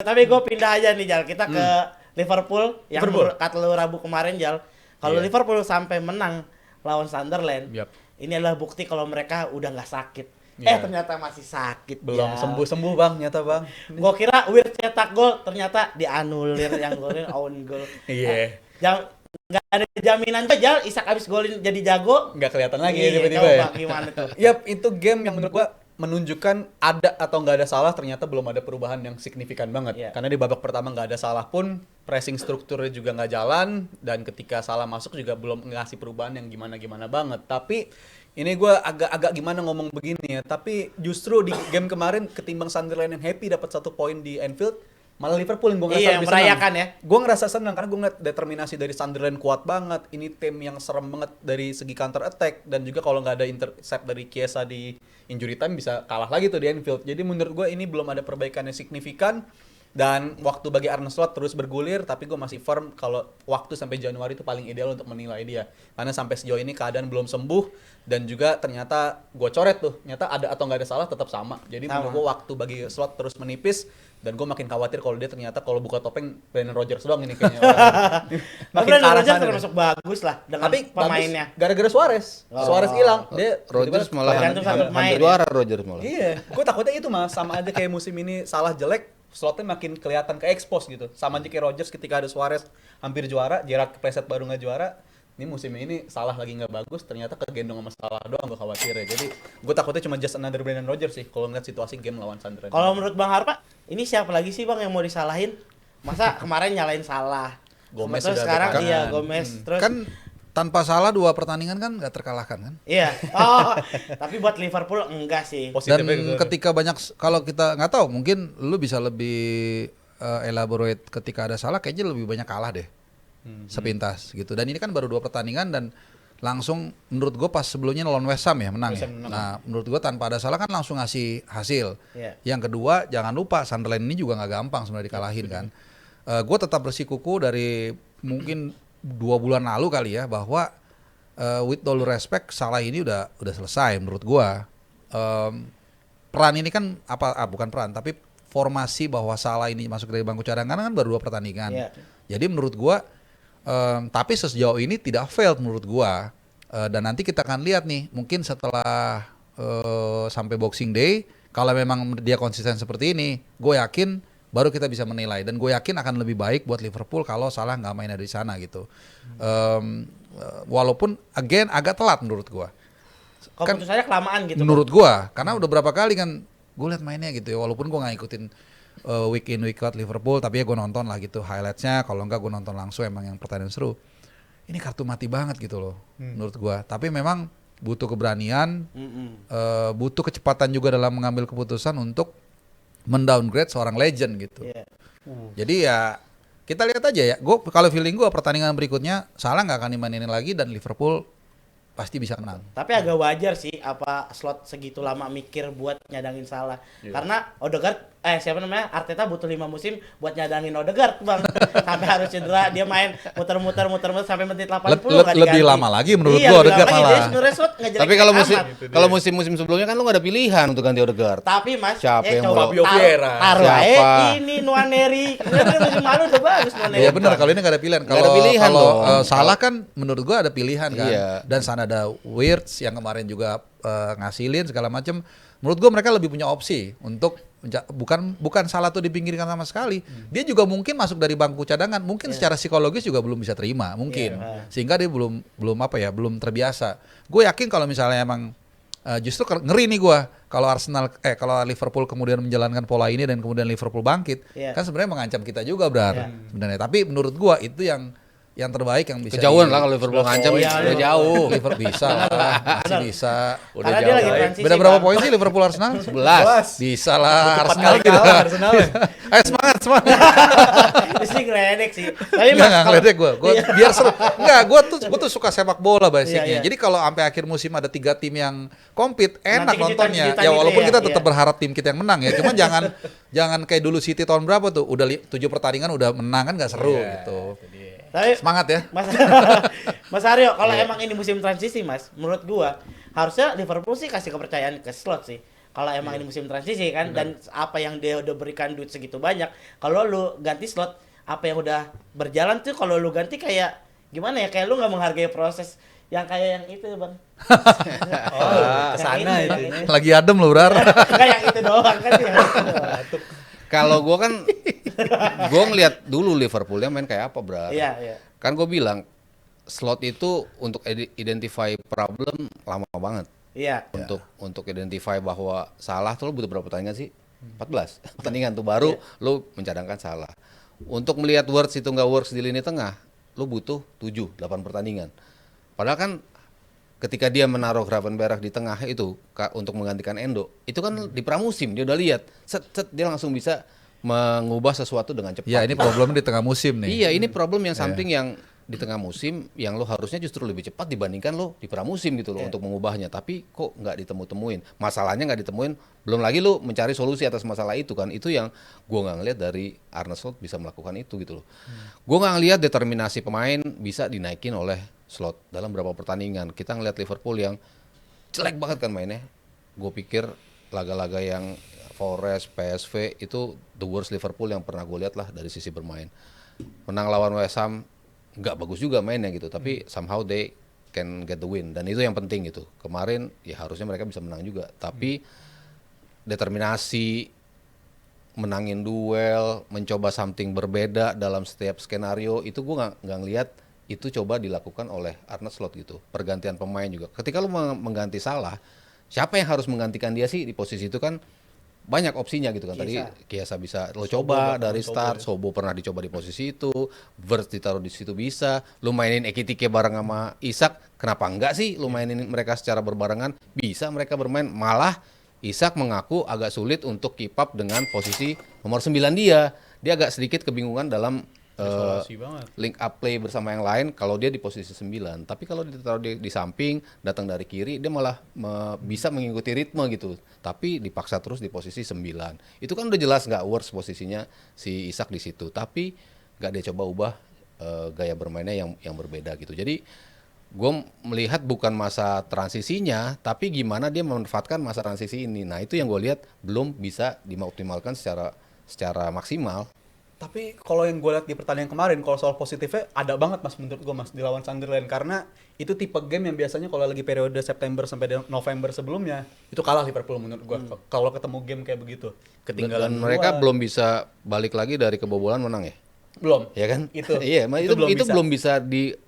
Tapi gue pindah aja nih Jal, kita ke Liverpool yang kata lu Rabu kemarin Jal. Kalau Liverpool sampai menang lawan Sunderland, ini adalah bukti kalau mereka udah nggak sakit. Ternyata masih sakit. Belum sembuh bang, nyata bang. Gue kira Wirtz cetak gol, ternyata dianulir yang golin own goal. Iya. Nggak ada jaminan juga Jal, Isak abis golin jadi jago. Nggak kelihatan lagi tiba-tiba ya. Gimana tuh? Itu game yang menurut gua menunjukkan ada atau nggak ada salah, ternyata belum ada perubahan yang signifikan banget. Karena di babak pertama nggak ada salah pun, pressing strukturnya juga nggak jalan, dan ketika salah masuk juga belum ngasih perubahan yang gimana-gimana banget. Tapi ini gue agak gimana ngomong begini ya, tapi justru di game kemarin ketimbang Sunderland yang happy dapat 1 poin di Anfield, malah Liverpool yang gue ngerasa lebih merayakan senang. Gue ngerasa senang karena gue ngeliat determinasi dari Sunderland kuat banget. Ini tim yang serem banget dari segi counter attack, dan juga kalau nggak ada intercept dari Chiesa di injury time bisa kalah lagi tuh di Anfield. Jadi menurut gue ini belum ada perbaikan yang signifikan, dan waktu bagi Arne Slot terus bergulir, tapi gue masih firm kalau waktu sampai Januari itu paling ideal untuk menilai dia. Karena sampai sejauh ini keadaan belum sembuh, dan juga ternyata gue coret tuh, ternyata ada atau nggak ada salah tetap sama. Jadi menurut gue waktu bagi Slot terus menipis, dan gue makin khawatir kalau dia ternyata kalau buka topeng Brendan Rodgers doang ini kayaknya. Makin Brendan Rodgers termasuk bagus lah dengan tapi pemainnya. Gara-gara Suarez hilang, dia Rodgers malah hampir juara Rodgers malah. Iya, gue takutnya itu mas sama aja kayak musim ini salah jelek, Slotnya makin kelihatan ke expose gitu. Sama aja kayak Rodgers ketika ada Suarez hampir juara, Gerrard kepleset baru nggak juara. Ini musim ini salah lagi nggak bagus, ternyata kegendong sama salah doang, gue khawatir ya. Jadi gue takutnya cuma just another Brendan Rodgers sih kalau ngeliat situasi game lawan Sunderland. Kalau menurut Bang Harpa, ini siapa lagi sih Bang yang mau disalahin? Masa kemarin nyalain salah, Gomez terus sudah sekarang ada Gomez terus kan tanpa salah 2 pertandingan kan nggak terkalahkan kan? Iya. Tapi buat Liverpool enggak sih. Dan ketika banyak, kalau kita nggak tahu, mungkin lu bisa lebih elaborate ketika ada salah, kayaknya lebih banyak kalah deh. Sepintas gitu. Dan ini kan baru 2 pertandingan dan langsung menurut gue pas sebelumnya lawan West Ham ya menang ya. Nah menurut gue tanpa ada salah kan langsung ngasih hasil. Yang kedua jangan lupa Sunderland ini juga nggak gampang sebenarnya dikalahin kan. Gue tetap bersikuku dari mungkin 2 bulan lalu kali ya, bahwa with all respect salah ini udah selesai menurut gue. Peran ini kan bukan peran tapi formasi bahwa salah ini masuk dari bangku cadangan kan baru 2 pertandingan. Jadi menurut gue tapi sejauh ini tidak failed menurut gua, dan nanti kita akan lihat nih mungkin setelah sampai Boxing Day, kalau memang dia konsisten seperti ini, gue yakin baru kita bisa menilai, dan gue yakin akan lebih baik buat Liverpool kalau salah nggak main dari sana gitu. Walaupun again agak telat menurut gua. Keputusannya kelamaan gitu. Menurut gua, karena udah berapa kali kan gue liat mainnya gitu ya, walaupun gua nggak ikutin week in week out Liverpool, tapi ya gue nonton lah gitu highlightsnya, kalau enggak gue nonton langsung emang yang pertandingan seru. Ini kartu mati banget gitu loh menurut gue, tapi memang butuh keberanian, butuh kecepatan juga dalam mengambil keputusan untuk mendowngrade seorang legend gitu. Jadi ya kita lihat aja ya, gue kalau feeling gue pertandingan berikutnya Salah nggak akan dimainin lagi dan Liverpool pasti bisa menang. Tapi agak wajar sih apa Slot segitu lama mikir buat nyadangin Salah. Karena Odegaard Arteta butuh 5 musim buat nyadangin Odegaard, Bang. Sampai harus cedera, dia main muter-muter sampai menit 80 lebih lama lagi menurut gua Odegaard malah. Tapi kalau musim-musim sebelumnya kan lu enggak ada pilihan untuk ganti Odegaard. Tapi Mas, siapa yang Fabio Vieira. Siapa? Ini Nwaneri. Musim lalu udah bagus Nwaneri. Iya benar, kalau ini enggak ada pilihan. Kalau Salah kan menurut gua ada pilihan kan. Dan sana ada Wirtz yang kemarin juga ngasilin segala macam. Menurut gue mereka lebih punya opsi untuk bukan Salah tuh dipinggirkan sama sekali. Dia juga mungkin masuk dari bangku cadangan, mungkin secara psikologis juga belum bisa terima, mungkin. Sehingga dia belum terbiasa. Gue yakin kalau misalnya emang justru ngeri nih gue kalau kalau Liverpool kemudian menjalankan pola ini dan kemudian Liverpool bangkit, kan sebenarnya mengancam kita juga sebenarnya. Tapi menurut gue itu yang terbaik yang bisa kejauhan lah kalau Liverpool ngancam udah jauh. Liverpool bisa lah, masih bisa. Udah jauh. Lagi beda berapa poin sih Liverpool Arsenal? 11. Bisa lah Arsenal gitu. Arsenal. Ayo semangat. Mesti ngeledek sih. Tapi enggak ngeledek gue biar seru. Enggak, gue tuh suka sepak bola basicnya. Jadi kalau sampai akhir musim ada 3 tim yang compete, enak nontonnya. Ya walaupun kita tetap berharap tim kita yang menang ya. Cuman jangan kayak dulu City tahun berapa tuh, udah 7 pertandingan udah menang kan enggak seru gitu. Tapi, semangat ya Mas Aryo, kalau emang ini musim transisi Mas, menurut gua harusnya Liverpool sih kasih kepercayaan ke Slot sih. kalau emang ini musim transisi kan, dan apa yang dia udah berikan duit segitu banyak, kalau lu ganti slot apa yang udah berjalan tuh, kalau lu ganti kayak gimana ya, kayak lu nggak menghargai proses yang kayak yang itu bang. Kesana yang itu. Lagi adem loh, Brar. Kayak itu doang kan yang itu doang. Kalau gue kan, gue ngeliat dulu Liverpool yang main kayak apa, bro. Iya, iya. Kan gue bilang slot itu untuk identify problem lama banget. Iya. Untuk identify bahwa salah tuh lo butuh berapa pertandingan sih? 14 pertandingan tuh baru lo mencadangkan salah. Untuk melihat works itu nggak works di lini tengah, lo butuh 7-8 pertandingan. Padahal kan ketika dia menaruh Gravenberch di tengah itu untuk menggantikan Endo, itu kan di pramusim dia udah lihat, set dia langsung bisa mengubah sesuatu dengan cepat. Ya, ini problemnya di tengah musim nih. Iya, ini problem yang something yang di tengah musim yang lo harusnya justru lebih cepat dibandingkan lo di pramusim gitu loh untuk mengubahnya, tapi kok nggak ditemu-temuin. Masalahnya nggak ditemuin, belum lagi lo mencari solusi atas masalah itu kan. Itu yang gua nggak ngeliat dari Arne Slot bisa melakukan itu gitu loh. Gua nggak ngeliat determinasi pemain bisa dinaikin oleh Slot dalam beberapa pertandingan. Kita ngeliat Liverpool yang jelek banget kan mainnya. Gue pikir laga-laga yang Forest, PSV itu the worst Liverpool yang pernah gue lihat lah dari sisi bermain. Menang lawan West Ham nggak bagus juga mainnya gitu, tapi somehow they can get the win, dan itu yang penting gitu. Kemarin ya harusnya mereka bisa menang juga, tapi determinasi menangin duel, mencoba something berbeda dalam setiap skenario itu gue nggak ngelihat itu coba dilakukan oleh Arne Slot gitu. Pergantian pemain juga. Ketika lu mengganti Salah, siapa yang harus menggantikan dia sih di posisi itu kan? Banyak opsinya gitu kan. Tadi Chiesa bisa lo coba dari start, Sobo pernah dicoba di posisi itu, Wirtz ditaruh di situ bisa, lu mainin Ekitike bareng sama Isak, kenapa enggak sih lu mainin mereka secara berbarengan? Bisa mereka bermain, malah Isak mengaku agak sulit untuk keep up dengan posisi nomor 9 dia. Dia agak sedikit kebingungan dalam link up play bersama yang lain kalau dia di posisi 9. Tapi kalau ditaruh di samping, datang dari kiri, dia malah bisa mengikuti ritme gitu. Tapi dipaksa terus di posisi 9. Itu kan udah jelas nggak works posisinya si Isak di situ. Tapi nggak dia coba ubah gaya bermainnya yang berbeda gitu. Jadi gue melihat bukan masa transisinya, tapi gimana dia memanfaatkan masa transisi ini. Nah itu yang gue lihat belum bisa dioptimalkan secara maksimal. Tapi kalau yang gue lihat di pertandingan kemarin, kalau soal positifnya ada banget mas menurut gue mas di lawan Sunderland, karena itu tipe game yang biasanya kalau lagi periode September sampai November sebelumnya itu kalah Liverpool menurut gue. Kalau ketemu game kayak begitu, ketinggalan dan mereka belum bisa balik lagi dari kebobolan menang ya. Belum. Ya kan? Itu. Iya, itu belum bisa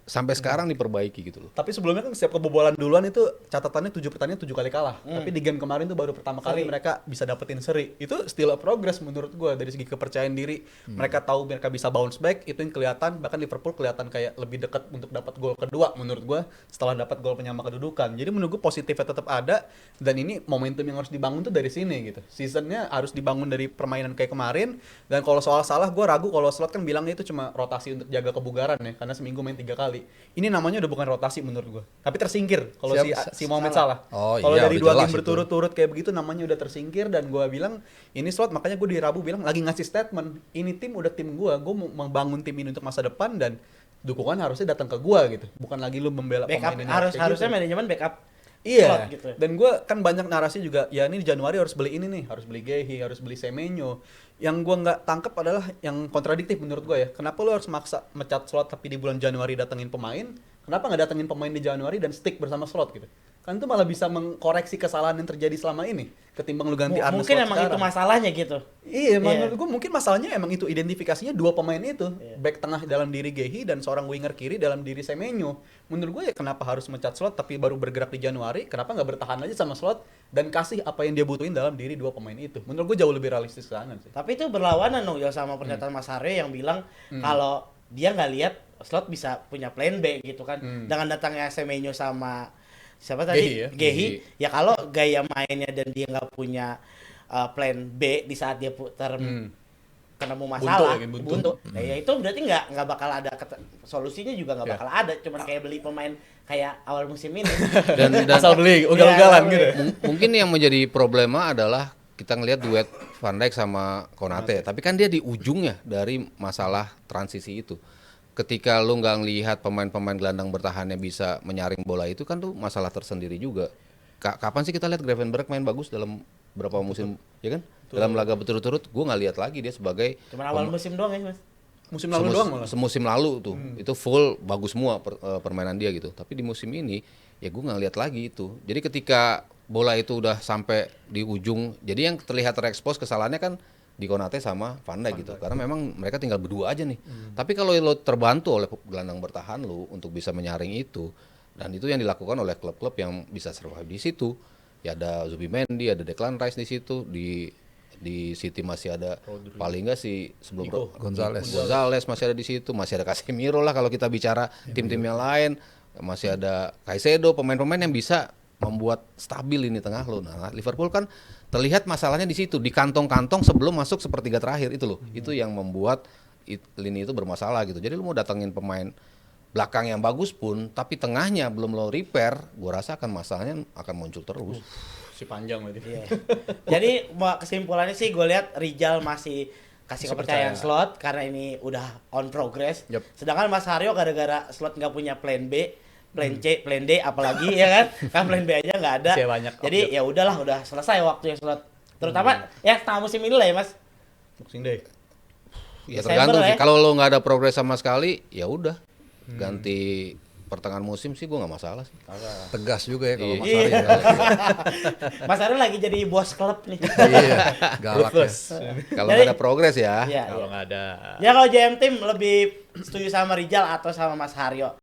sampai sekarang diperbaiki gitu loh. Tapi sebelumnya kan setiap kebobolan duluan itu catatannya 7 pertandingan 7 kali kalah. Tapi di game kemarin tuh baru pertama kali mereka bisa dapetin seri. Itu still a progress menurut gue dari segi kepercayaan diri. Mereka tahu mereka bisa bounce back, itu yang kelihatan. Bahkan Liverpool kelihatan kayak lebih dekat untuk dapat gol kedua menurut gue setelah dapat gol penyama kedudukan. Jadi menurut gue positifnya tetap ada, dan ini momentum yang harus dibangun tuh dari sini gitu. Seasonnya harus dibangun dari permainan kayak kemarin. Dan kalau soal Salah gue ragu kalau Slot kan bilangnya itu cuma rotasi untuk jaga kebugaran ya, karena seminggu main 3 kali. Ini namanya udah bukan rotasi menurut gue, tapi tersingkir kalau si Mohamed Salah. Kalau dari 2 game berturut-turut kayak begitu namanya udah tersingkir. Dan gue bilang ini Slot, makanya gue di Rabu bilang lagi ngasih statement, ini tim udah tim gue mau membangun tim ini untuk masa depan, dan dukungan harusnya datang ke gue gitu, bukan lagi lu membela pemain ini. Harusnya manajemen backup. Iya, gitu. Dan gue kan banyak narasi juga, ya ini di Januari harus beli ini nih, harus beli Gehi, harus beli Semenyo. Yang gue nggak tangkep adalah yang kontradiktif menurut gue ya. Kenapa lo harus maksa mecat Slot tapi di bulan Januari datengin pemain? Kenapa nggak datengin pemain di Januari dan stick bersama Slot gitu? Kan itu malah bisa mengkoreksi kesalahan yang terjadi selama ini ketimbang lu ganti Arne Slot mungkin emang sekarang. itu masalahnya gitu. Iya, menurut gue mungkin masalahnya emang itu identifikasinya 2 pemain itu. Back tengah dalam diri Gehi dan seorang winger kiri dalam diri Semenyo. Menurut gue ya kenapa harus mencat Slot tapi baru bergerak di Januari? Kenapa nggak bertahan aja sama Slot dan kasih apa yang dia butuhin dalam diri 2 pemain itu? Menurut gue jauh lebih realistis ke sana sih. Tapi itu berlawanan dong ya sama pernyataan Mas Aryo yang bilang kalau dia nggak lihat Slot bisa punya plan B gitu kan. Dengan datangnya Semenyo sama siapa tadi? Gehi. Ya kalau gaya mainnya dan dia nggak punya plan B di saat dia putar ketemu masalah, buntu. Nah, ya itu berarti nggak bakal ada solusinya juga nggak bakal ada. Cuman kayak beli pemain kayak awal musim ini. dan asal beli ugal-ugalan gitu. Mungkin yang menjadi problema adalah kita ngelihat duet Van Dijk sama Konate, tapi kan dia di ujungnya dari masalah transisi itu. Ketika lu nggak ngelihat pemain-pemain gelandang bertahannya bisa menyaring bola itu kan tuh masalah tersendiri juga. Kapan sih kita lihat Gravenberch main bagus dalam berapa musim, ya kan? Dalam laga berturut-turut, gue nggak lihat lagi dia sebagai Cuman awal musim doang ya, Mas. Musim lalu doang malah. semusim lalu tuh, itu full bagus semua permainan dia gitu. Tapi di musim ini, ya gue nggak lihat lagi itu. Jadi ketika bola itu udah sampai di ujung, jadi yang terlihat terekspos kesalahannya kan di Konate sama Van Dijk gitu. Karena memang mereka tinggal berdua aja nih. Tapi kalau lo terbantu oleh gelandang bertahan lo untuk bisa menyaring itu, dan itu yang dilakukan oleh klub-klub yang bisa survive di situ. Ya ada Zubimendi, ada Declan Rice di situ, di City masih ada paling nggak sih sebelum Gonzalez masih ada di situ, masih ada Casemiro lah kalau kita bicara tim-tim yang lain, masih ada Caicedo, pemain-pemain yang bisa membuat stabil ini tengah lo. Nah, Liverpool kan terlihat masalahnya di situ, di kantong-kantong sebelum masuk sepertiga terakhir itu loh. Itu yang membuat lini itu bermasalah gitu. Jadi lu mau datangin pemain belakang yang bagus pun, tapi tengahnya belum lo repair, gua rasa akan masalahnya akan muncul terus. Si panjang berarti. Iya. Jadi kesimpulannya sih gue lihat Rijal masih kasih kepercayaan Slot karena ini udah on progress. Sedangkan Mas Haryo gara-gara Slot nggak punya plan B, plan C, plan D apalagi ya kan? Kan plan B aja nggak ada. Jadi ya udahlah, udah selesai waktunya Slot. Terutama ya setengah musim ini lah ya Mas. Boxing Day. Ya Desember tergantung ya. sih. Kalau lo nggak ada progres sama sekali, ya udah ganti pertengahan musim sih gue nggak masalah sih. Tegas juga ya kalau Mas Iya. Ari. Mas Haryo lagi jadi bos klub nih. Iya, galak ya. Kalau nggak ada progres ya. Iya, Kalau iya. nggak ada. Ya kalau JM Team lebih setuju sama Rijal atau sama Mas Haryo?